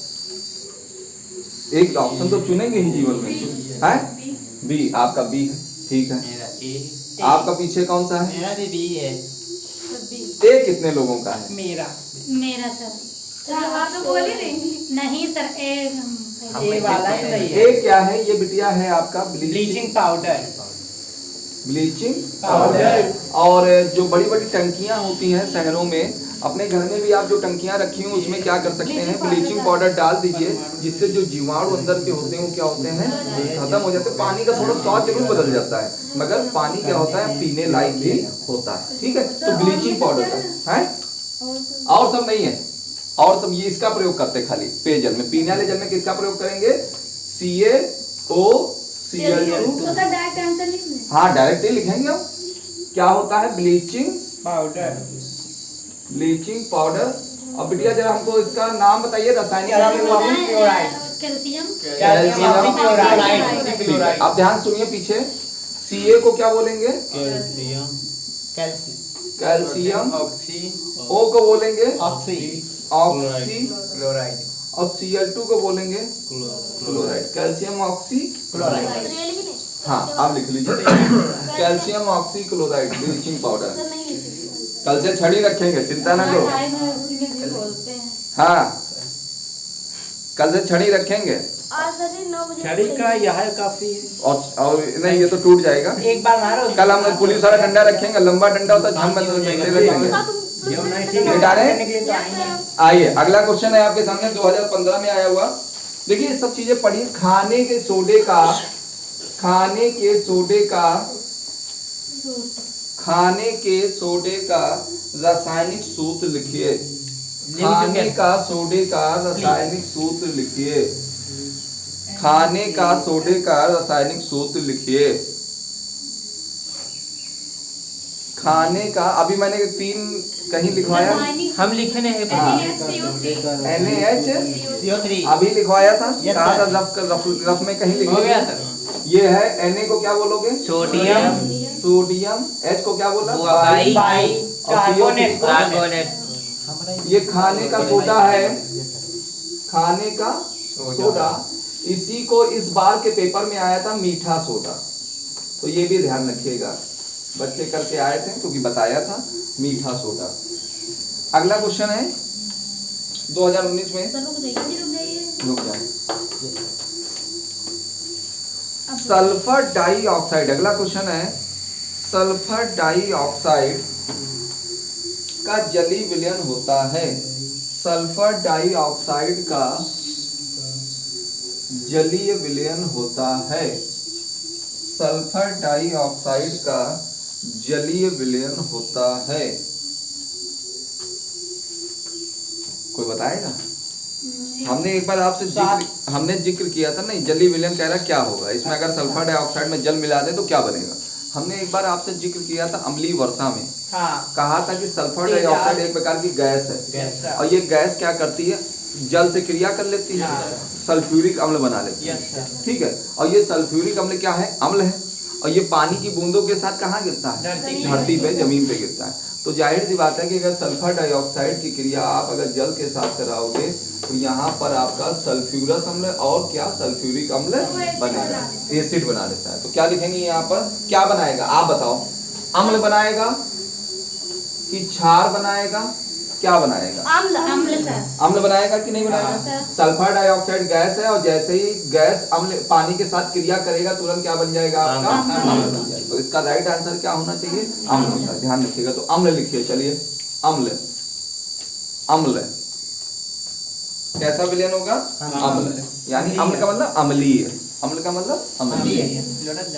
एक ऑप्शन तो चुनेंगे ही जीवन में, है बी, आपका बी है, ठीक है। मेरा ए, आपका पीछे कौन सा है? मेरा भी बी है। ए कितने लोगों का है? मेरा सर हाँ तो बोल ही नहीं सर। ये वाला ही सही है। ए क्या है? ये बिटिया है आपका ब्लीचिंग पाउडर, ब्लीचिंग पाउडर। और जो बड़ी बड़ी टंकियां होती हैं शहरों में, अपने घर में भी आप जो टंकियां रखी हुई उसमें क्या कर सकते हैं, ब्लीचिंग पाउडर डाल दीजिए, जिससे जो जीवाणु अंदर के होते हैं वो क्या होते हैं खत्म हो जाते हैं। पानी का थोड़ा स्वाद जरूर बदल जाता है, मगर पानी क्या होता है पीने लायक भी होता है, ठीक है। तो ब्लीचिंग पाउडर है, और सब नहीं है, और सब ये इसका प्रयोग करते हैं खाली पेयजल में। पीने वाले जल में किसका प्रयोग करेंगे? CaOCl2। डायरेक्ट आंसर लिख लें। हाँ डायरेक्ट ही लिखेंगे हम। क्या होता है? Bleaching powder, bleaching powder. और बिटिया जरा हमको इसका नाम बताइए, रासायनिक कैल्शियम क्लोराइड। आप ध्यान सुनिए पीछे, Ca को क्या बोलेंगे? Calcium, calcium. ऑक्सी, O को बोलेंगे ऑक्सी, ऑक्सी, क्लोराइड, और Cl2 को बोलेंगे क्लोराइड। Calcium oxy chloride. हाँ आप लिख लीजिए, calcium oxy chloride bleaching powder. कल से छड़ी रखेंगे, चिंता ना करो। हाँ कल से छड़ी रखेंगे। छड़ी का यह काफी और नहीं ये तो टूट जाएगा। एक बार मारो। कल हम पुलिस वाला डंडा रखेंगे, लंबा डंडा होता है, हम रखेंगे। आइए अगला क्वेश्चन है आपके सामने, 2015 में आया हुआ। देखिए ये सब चीजें पढ़िए। खाने के सोडे का रासायनिक सूत्र लिखिए। खाने का सोडे का रासायनिक सूत्र लिखिए। खाने का सोडे का रासायनिक सूत्र लिखिए। खाने का अभी मैंने 3 कहीं लिखवाया हम लिखे नहीं है NaH CO3 अभी लिखवाया था, Yes, कहा sir. था रफ में कहीं लिख हो गया लिया। सर। ये है Na को क्या बोलोगे? Sodium sodium. H को क्या बोला? बाई और CO3 को? कार्बोनेट। ये खाने का सोडा है, खाने का सोडा। इसी को इस बार के पेपर में आया था मीठा सोडा, तो ये भी ध्यान रखिएगा, बच्चे करके आए थे क्योंकि बताया था मीठा सोडा। अगला क्वेश्चन है 2019 में, रुक जाए, सल्फर डाइऑक्साइड। अगला क्वेश्चन है सल्फर डाइऑक्साइड का जलीय विलयन होता है। सल्फर डाइऑक्साइड का जलीय विलयन होता है। सल्फर डाइऑक्साइड का जलीय विलयन होता है। कोई बताएगा? हमने एक बार आपसे जिक्र किया था नहीं, जलीय विलयन कह रहा क्या होगा इसमें, अगर सल्फर डाइऑक्साइड में जल मिला दे तो क्या बनेगा। हमने एक बार आपसे जिक्र किया था अम्लीय वर्षा में, हाँ कहा था कि सल्फर डाइऑक्साइड एक प्रकार की गैस है, और ये गैस क्या करती है, जल से क्रिया कर लेती है, सल्फ्यूरिक अम्ल बना लेती है। ठीक है, और ये सल्फ्यूरिक अम्ल क्या है, अम्ल है, और ये पानी की बूंदों के साथ कहाँ गिरता है, धरती पे, जमीन पे गिरता है। तो जाहिर सी बात है कि अगर सल्फर डाइऑक्साइड की क्रिया आप अगर जल के साथ कराओगे तो यहाँ पर आपका सल्फ्यूरस अम्ल और क्या, सल्फ्यूरिक अम्ल बनेगा, एसिड बना देता है। तो क्या लिखेंगे यहाँ पर, क्या बनाएगा आप बताओ, अम्ल बनाएगा कि क्षार बनाएगा, क्या बनाएगा, अम्ल बनाएगा कि नहीं बनाएगा। सल्फर डाइऑक्साइड गैस है, और जैसे ही गैस अम्ल पानी के साथ क्रिया करेगा तुरंत क्या बन जाएगा आपका, अम्ल बन जाएगा। तो इसका राइट आंसर क्या होना चाहिए, अम्ल होता है, ध्यान रखिएगा। तो अम्ल लिखिए, चलिए अम्ल, अम्ल कैसा विलयन होगा, अम्ल, यानी अम्ल का मतलब अम्लीय, अम्ल का मतलब अम्लीय।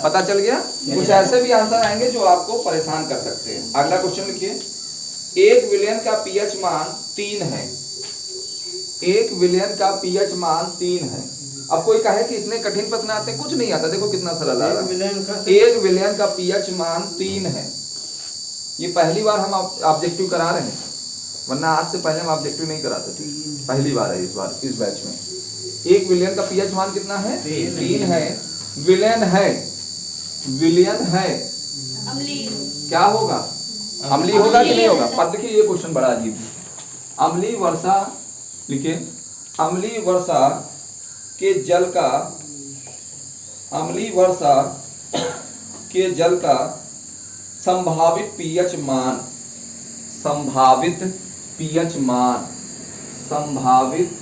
पता चल गया। कुछ ऐसे भी आंसर आएंगे जो आपको परेशान कर सकते हैं। अगला क्वेश्चन लिखिए, एक विलयन का पीएच मान 3 है। एक विलयन का पीएच मान 3 है। अब कोई कहे कि इतने कठिन प्रश्न आते हैं, कुछ नहीं आता, देखो कितना सरल आ रहा है। एक विलयन का पीएच मान 3 है। ये पहली बार हम ऑब्जेक्टिव करा रहे हैं, वरना आज से पहले हम ऑब्जेक्टिव नहीं कराते थे, पहली बार है इस बार इस बैच में। एक विलयन का पीएच मान कितना है, 3 है। विलयन है, विलयन है, क्या होगा, अम्लीय होगा कि नहीं होगा। पर देखिए ये क्वेश्चन बड़ा अजीब है। अम्लीय वर्षा लिखिए, अम्लीय वर्षा के जल का, अम्लीय वर्षा के जल का संभावित पीएच मान, संभावित पीएच मान, संभावित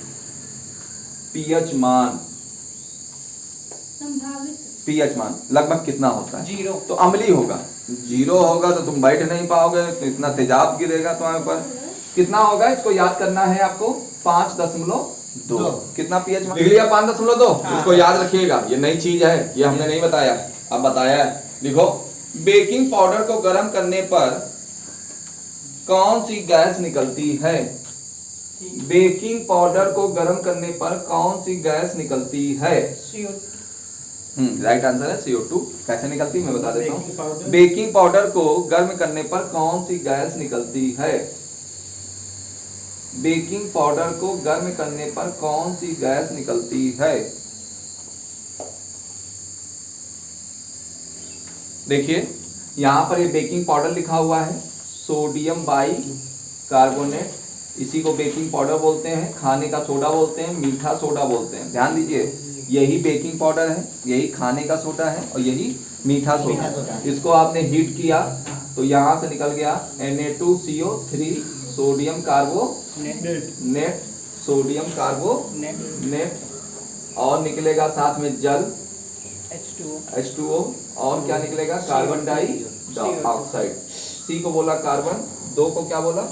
पीएच मान, पीएच मान लगभग कितना होता है, 0। तो अम्लीय होगा, 0 होगा तो तुम बैठ नहीं पाओगे, तो इतना तेजाब गिरेगा तुम्हारे ऊपर। कितना होगा इसको याद करना है आपको, 5.2। कितना पीएच मान लिख लिया, 5.2। इसको याद रखिएगा, ये नई चीज है, ये हमने नहीं बताया, अब बताया है। लिखो, बेकिंग पाउडर को गर्म करने पर कौन सी गैस निकलती है। बेकिंग पाउडर को गर्म करने पर कौन सी गैस निकलती है। राइट आंसर है CO2। कैसे निकलती है मैं बता देता हूँ। बेकिंग पाउडर को गर्म करने पर कौन सी गैस निकलती है। बेकिंग पाउडर को गर्म करने पर कौन सी गैस निकलती है। देखिए यहाँ पर ये बेकिंग पाउडर लिखा हुआ है, सोडियम बाई कार्बोनेट, इसी को बेकिंग पाउडर बोलते हैं, खाने का सोडा बोलते हैं, मीठा सोडा बोलते हैं। ध्यान दीजिए, यही बेकिंग पाउडर है, यही खाने का सोडा है, और यही मीठा सोडा। इसको आपने हीट किया तो यहाँ से निकल गया Na2CO3, sodium carbonate, sodium carbonate, और निकलेगा साथ में जल H2O, और क्या निकलेगा, कार्बन डाइऑक्साइड। C को बोला कार्बन, 2 को क्या बोला,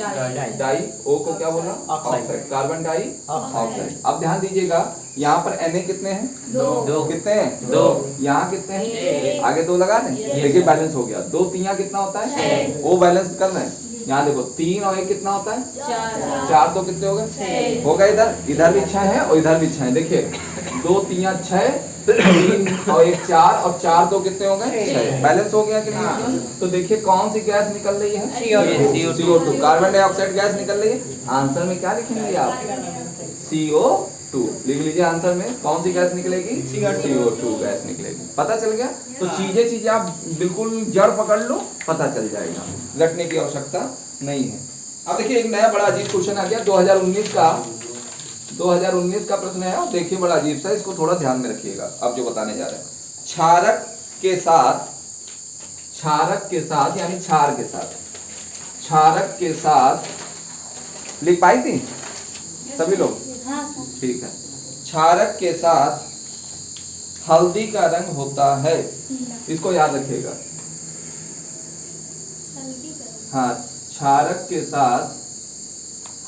डाई, O को क्या बोला, ऑक्साइड, कार्बन डाइऑक्साइड। अब ध्यान दीजिएगा, यहाँ पर Na कितने हैं, 2। कितने हैं, 2। यहाँ कितने हैं, आगे 2 लगा दें, देखिए बैलेंस हो गया। 2 3 कितना होता है, O बैलेंस कर रहे हैं। यहाँ देखो 3 और 1 कितना होता है, 4 2 कितने हो गए, हो गए। इधर भी 6 है और इधर भी 6 है। देखिए 2 3 6, 3 और 1 4 और 4 2 कितने हो गए 6। बैलेंस हो गया कि नहीं? तो देखिए कौन सी गैस निकल रही है? CO2। कार्बन डाइऑक्साइड गैस निकल रही है। आंसर में क्या लिखेंगे आप? CO2 लिख लीजिए। आंसर में कौन सी गैस निकलेगी? CO2 गैस निकलेगी। पता चल गया? तो चीजें आप बिल्कुल जड़ पकड़ लो, पता चल जाएगा, रटने की आवश्यकता नहीं है। अब देखिए एक नया बड़ा अजीब क्वेश्चन आ गया 2019 का प्रश्न है। देखिए बड़ा अजीब सा, इसको थोड़ा ध्यान में रखिएगा अब जो बताने जा रहे हैं। क्षारक के साथ यानी क्षार के साथ, क्षारक के साथ लिख पाई थी सभी लोग? ठीक है। क्षारक के साथ हल्दी का रंग होता है, इसको याद रखिएगा। हाँ, क्षारक के साथ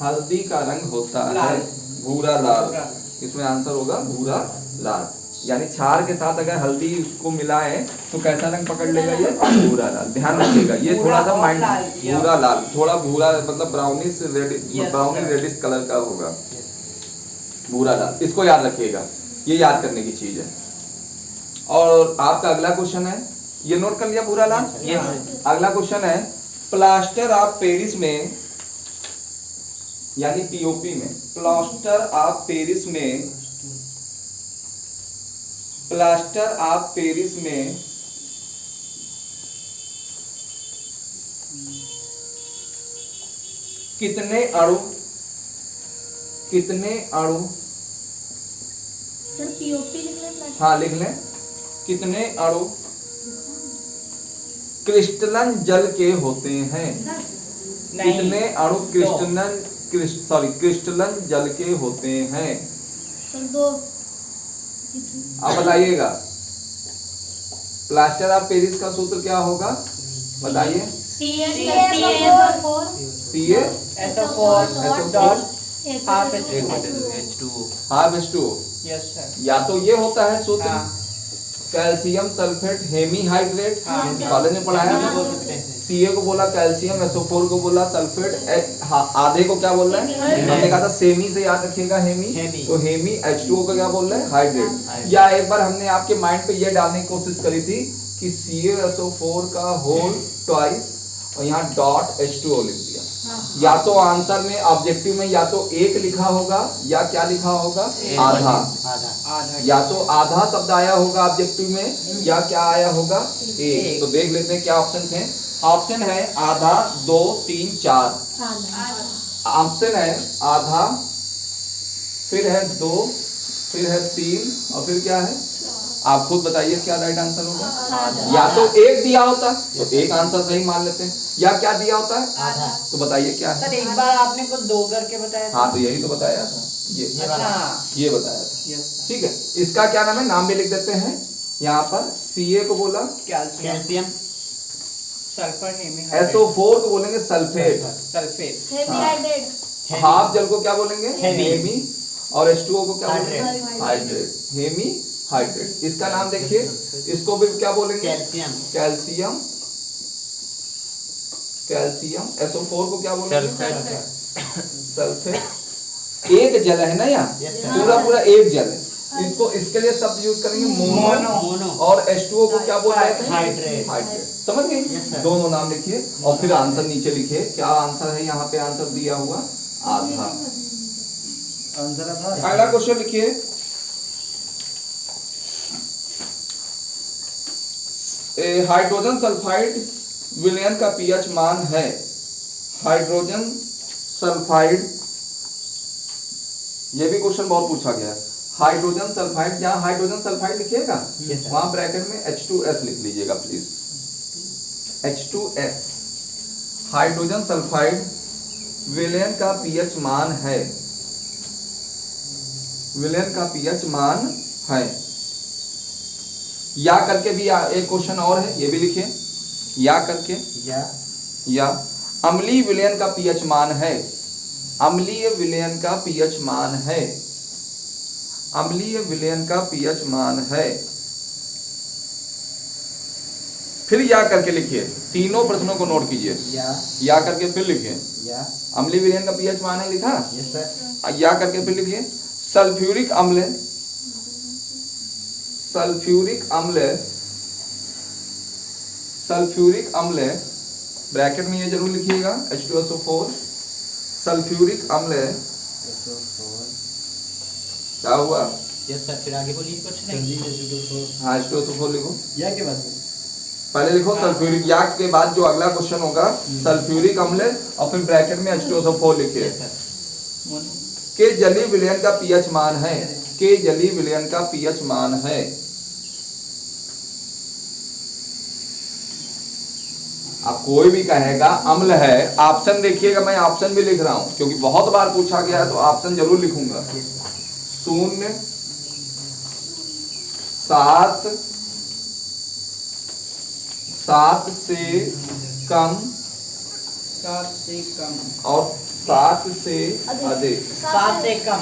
हल्दी का रंग होता है भूरा लाल। इसमें आंसर होगा भूरा लाल। यानी क्षार के साथ अगर हल्दी उसको मिलाएं तो कैसा रंग पकड़ लेगा? ये भूरा लाल। ध्यान रखिएगा, ये थोड़ा सा माइंड, भूरा लाल, थोड़ा भूरा मतलब ब्राउनिश रेडिश कलर का होगा, भूरा लाल। इसको याद रखिएगा, ये याद करने की चीज है। और आपका अगला क्वेश्चन है, ये नोट कर लिया भूरा लाल? अगला क्वेश्चन है, प्लास्टर ऑफ पेरिस में यानी पीओपी में, प्लास्टर ऑफ पेरिस में, प्लास्टर ऑफ पेरिस में कितने अणु सर पीओपी लिख लें? हाँ लिख लें। कितने अणु क्रिस्टलन जल के होते हैं? कितने अणु क्रिस्टलन जल के होते हैं? सर 2। आप बताइएगा। प्लास्टर ऑफ पेरिस का सूत्र क्या होगा? बताइए। Half H2O। या तो ये होता है सूत्र, कैल्शियम सल्फेट हेमीहाइड्रेट, कॉलेज में पढ़ाया था। Ca को बोला कैल्शियम, SO4 को बोला सल्फेट, आधे को क्या बोल रहा है? हमने कहा था सेमी से याद रखिएगा, हेमी। तो हेमी H2O को क्या बोल रहे हैं? हाइड्रेट। या एक बार हमने आपके माइंड पे ये डालने की कोशिश करी थी कि CaSO4 का होल ट्वाइस और यहाँ डॉट H2O लिख दिया। या तो आंसर में ऑब्जेक्टिव में या तो 1 लिखा होगा या क्या लिखा होगा? आधा। या तो आधा शब्द आया होगा ऑब्जेक्टिव में या क्या आया होगा? 1। तो देख लेते हैं क्या ऑप्शन थे। ऑप्शन है आधा, 2 3 4। ऑप्शन है आधा, फिर है 2, फिर है 3 और फिर क्या है? आप खुद बताइए क्या राइट आंसर होगा। या तो 1 दिया होता तो 1 आंसर सही मान लेते हैं, या क्या दिया होता है? आधा। तो बताइए क्या है? सर एक बार आपने को 2 करके बताया था। हाँ तो यही तो बताया था, ये बताया था। ठीक है, इसका क्या नाम है? नाम भी लिख देते हैं यहाँ पर। Ca को बोला कैल्शियम, सल्फर, SO4 को बोलेंगे सल्फेट, हेमीहाइड्रेट। हाफ जल को क्या बोलेंगे? हेमी। और H2O को क्या बोलेंगे? Hydrate, hemi hydrate. इसका नाम देखिए, इसको भी क्या बोलेंगे? कैल्शियम। SO4 को क्या बोलेंगे? सल्फेट। एक जल है ना यहाँ, पूरा एक जल है। इसको इसके लिए शब्द यूज करेंगे मोनो। और H2O को क्या बोल रहे थे? हाइड्रेट। समझ गए? दोनों नाम लिखिए और फिर आंसर नीचे लिखिए। क्या आंसर है? यहाँ पे आंसर दिया हुआ आधा। अगला क्वेश्चन लिखिए, हाइड्रोजन सल्फाइड विलयन का पीएच मान है। हाइड्रोजन सल्फाइड, ये भी क्वेश्चन बहुत पूछा गया है। हाइड्रोजन सल्फाइड, जहां हाइड्रोजन सल्फाइड लिखिएगा वहां ब्रैकेट में H2S लिख लीजिएगा प्लीज, H2S। हाइड्रोजन सल्फाइड विलयन का पीएच मान है, विलयन का पीएच मान है। या करके भी एक क्वेश्चन और है, ये भी लिखिए। या करके या अम्लीय विलयन का पीएच मान है, अम्लीय विलयन का पीएच मान है, अम्लीय विलयन का पीएच मान है। फिर या करके लिखिए, तीनों प्रश्नों को नोट कीजिए। या करके फिर लिखिए, अम्लीय विलयन का पीएच मान है लिखा। या करके फिर लिखिए, सल्फ्यूरिक अम्ल सल्फ्यूरिक अम्ल ब्रैकेट में ये जरूर लिखिएगा H2SO4 सल्फ्यूरिक अम्ल क्या हुआ? यस सर, फिर आगे बोलिए। कुछ नहीं। हाँ H2SO4 लिखो, या के बाद पहले लिखो सल्फ्यूरिक, या के बाद जो अगला क्वेश्चन होगा सल्फ्यूरिक अम्ल और फिर ब्रैकेट में H2SO4 लिखिए। Yes sir. के जलीय विलयन का पीएच मान है, के जलीय विलयन का पीएच मान है। अब कोई भी कहेगा अम्ल है, ऑप्शन देखिएगा, मैं ऑप्शन भी लिख रहा हूं क्योंकि बहुत बार पूछा गया है तो ऑप्शन जरूर लिखूंगा। 0, 7, 7 से कम 7 से कम और 7 से अधिक। 7 से कम।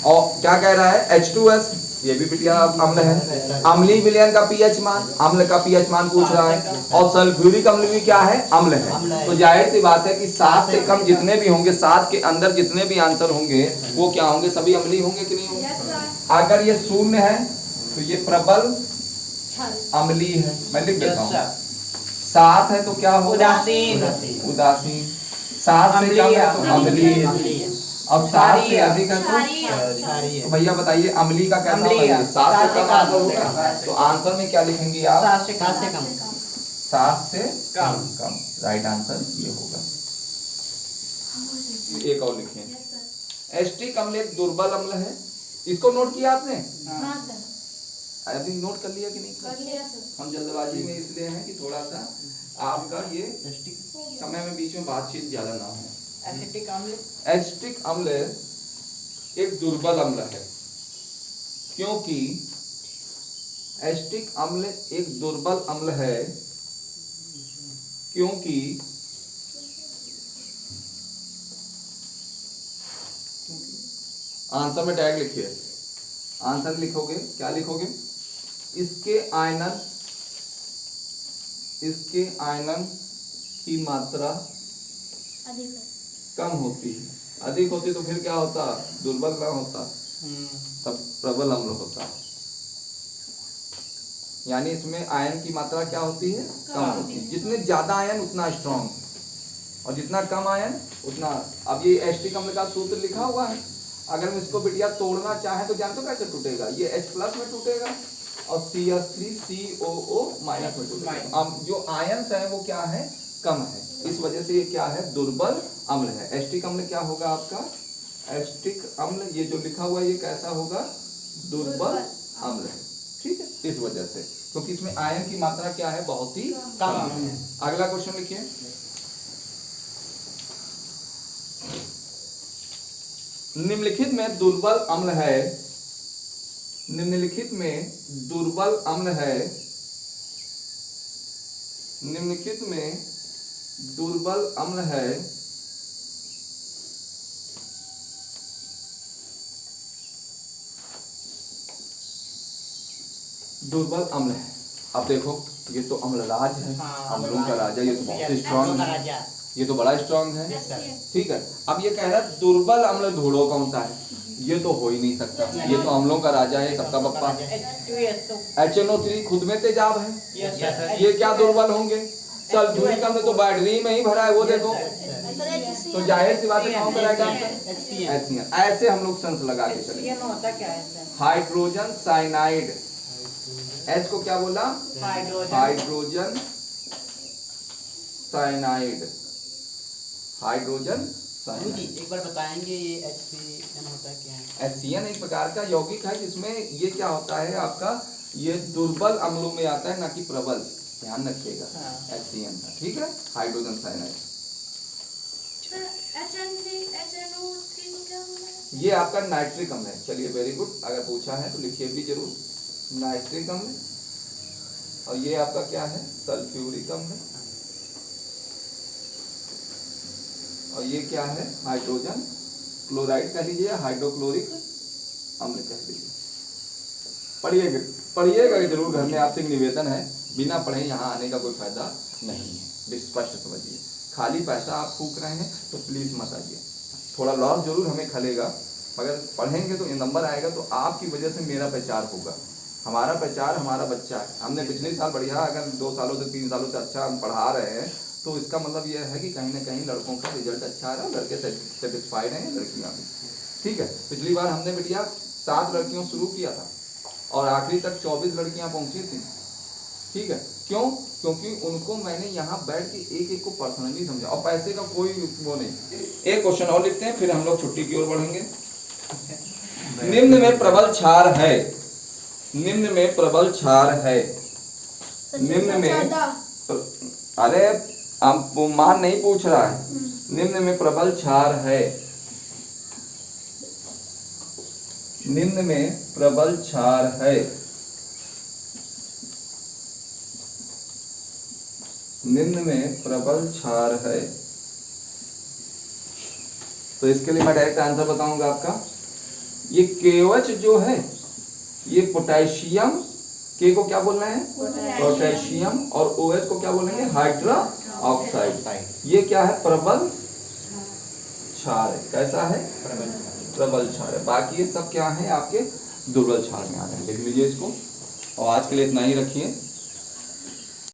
और क्या कह रहा है? H2S, ये भी बिटिया अम्ल है। अम्लीय विलयन का पीएच मान, अम्ल का पीएच मान पूछ रहा है, और सल्फ्यूरिक अम्ल भी क्या है? अम्ल है। तो जाहिर सी बात है कि 7 से कम जितने भी होंगे, 7 के अंदर जितने भी आंसर होंगे वो क्या होंगे? सभी अम्लीय होंगे कि नहीं होंगे? अगर ये 0 है तो ये प्रबल अम्लीय है, मैं लिख देता हूँ। 7 है तो क्या होगा? उदासीन। उदासीन। 7 से कम है तो अम्लीय, अब 7 से अधिक है तो भैया बताइए अम्लीय का कैसा होगा? 7 से कम आंसर होगा तो आंसर में क्या लिखेंगे आप? 7 से कम। 7 से कम। राइट आंसर ये होगा। एक और लिखें, एस्टिक अम्ल एक दुर्बल अम्ल है। इसको नोट किया आपने? अभी नोट कर लिया कि नहीं? कर लिया सर। हम जल्दबाजी में इसलिए हैं कि थोड़ा सा आपका ये समय में बीच में बातचीत ज्यादा ना हो। एसिटिक अम्ल। एस्टिक अम्ल एक दुर्बल अम्ल है, क्योंकि एस्टिक अम्ल एक दुर्बल अम्ल है क्योंकि आंसर में टैग लिखिए। आंसर लिखोगे, क्या लिखोगे? इसके आयनन की मात्रा अधिक है। कम होती है। अधिक होती तो फिर क्या होता? दुर्बल ना होता, तब प्रबल अम्ल होता। यानी इसमें आयन की मात्रा क्या होती है? कम होती है। जितने ज्यादा आयन उतना स्ट्रॉन्ग, और जितना कम आयन उतना। अब ये एस्टिक अम्ल का सूत्र लिखा हुआ है, अगर हम इसको बिटिया तोड़ना चाहे तो जानते हो कैसे टूटेगा? ये H+ में टूटेगा और CH3COO- में टूटेगा। अब जो आयन्स है वो क्या है? कम है, इस वजह से ये क्या है? दुर्बल अम्ल है। एस्टिक अम्ल क्या होगा आपका? एस्टिक अम्ल ये जो लिखा हुआ है ये कैसा होगा? दुर्बल अम्ल है। ठीक है, इस वजह से, क्योंकि इसमें आयन की मात्रा क्या है? बहुत ही कम है। अगला क्वेश्चन लिखिए। निम्नलिखित में दुर्बल अम्ल है, निम्नलिखित में दुर्बल अम्ल है, निम्नलिखित में दुर्बल अम्ल है दुर्बल अम्ल है। अब देखो ये तो अम्लराज है, अम्लों का राजा, ये तो बहुत स्ट्रॉन्ग है, ये तो बड़ा स्ट्रॉन्ग है। ठीक है, अब ये कह रहा है दुर्बल अम्ल ढूंढो कौन सा है? ये तो हो ही नहीं सकता, ये तो अम्लों का राजा है, सबका बप्पा। HNO3 खुद में तेजाब है, ये क्या दुर्बल होंगे? सल्फ्यूरिक अम्ल तो बैटरी में ही भरा है, वो देखो। तो जाहिर सी बात है कौन सा राइट आंसर? HCl। ऐसे हम लोग सेंस लगा के चले। होता क्या है? Hydrogen cyanide. H को क्या बोला? Hydrogen cyanide. Hydrogen cyanide. एक बार बताएंगे ये HCN होता क्या है? HCN एक प्रकार का यौगिक है जिसमें ये क्या होता है आपका? ये दुर्बल अम्लों में आता है, ना कि प्रबल, ध्यान रखिएगा। HCN का, ठीक है, हाइड्रोजन साइनाइड। ये आपका नाइट्रिक अम्ल है। चलिए वेरी गुड, अगर पूछा है तो लिखिए भी जरूर, नाइट्रिक अम्ल। और ये आपका क्या है? सल्फ्यूरिक अम्ल। और ये क्या है? हाइड्रोजन क्लोराइड कह लीजिए, हाइड्रोक्लोरिक अम्ल कह लीजिए। पढ़िएगा जरूर घर में, आपसे निवेदन है, बिना पढ़े यहाँ आने का कोई फायदा नहीं है, स्पष्ट समझिए। खाली पैसा आप फूक रहे हैं तो प्लीज मत आइए। थोड़ा लॉस जरूर हमें खलेगा, मगर पढ़ेंगे तो ये नंबर आएगा, तो आपकी वजह से मेरा प्रचार होगा। हमारा प्रचार हमारा बच्चा है। हमने पिछले साल बढ़िया, अगर 2 सालों से 3 सालों से अच्छा हम पढ़ा रहे हैं तो इसका मतलब यह है कि कहीं ना कहीं लड़कों का रिजल्ट अच्छा आ रहा है, लड़के सेटिस्फाइड हैं, लड़कियां भी। ठीक है, पिछली बार हमने बेटिया 7 लड़कियों शुरू किया था और आखिरी तक 24 लड़कियां पहुंची थी। ठीक है, क्यों? क्योंकि उनको मैंने यहाँ बैठ के एक एक को पर्सनली समझा और पैसे का कोई वो नहीं। एक क्वेश्चन और लिखते हैं फिर हम लोग छुट्टी की ओर बढ़ेंगे। निम्न में प्रबल क्षार है, निम्न में प्रबल क्षार है, निम्न में, अरे आप मान नहीं पूछ रहा है, निम्न में प्रबल क्षार है, निम्न में प्रबल क्षार है, निम्न में प्रबल क्षार है। तो इसके लिए मैं डायरेक्ट आंसर बताऊंगा आपका। ये KOH जो है ये पोटेशियम, के को क्या बोल रहे हैं? पोटेशियम, और OH को क्या बोलेंगे? Hydro oxide. ये क्या है? प्रबल क्षार है। कैसा है? प्रबल क्षार है। बाकी ये सब क्या है? आपके दुर्बल क्षार में आ रहे हैं। लिख लीजिए इसको और आज के लिए इतना ही रखिए।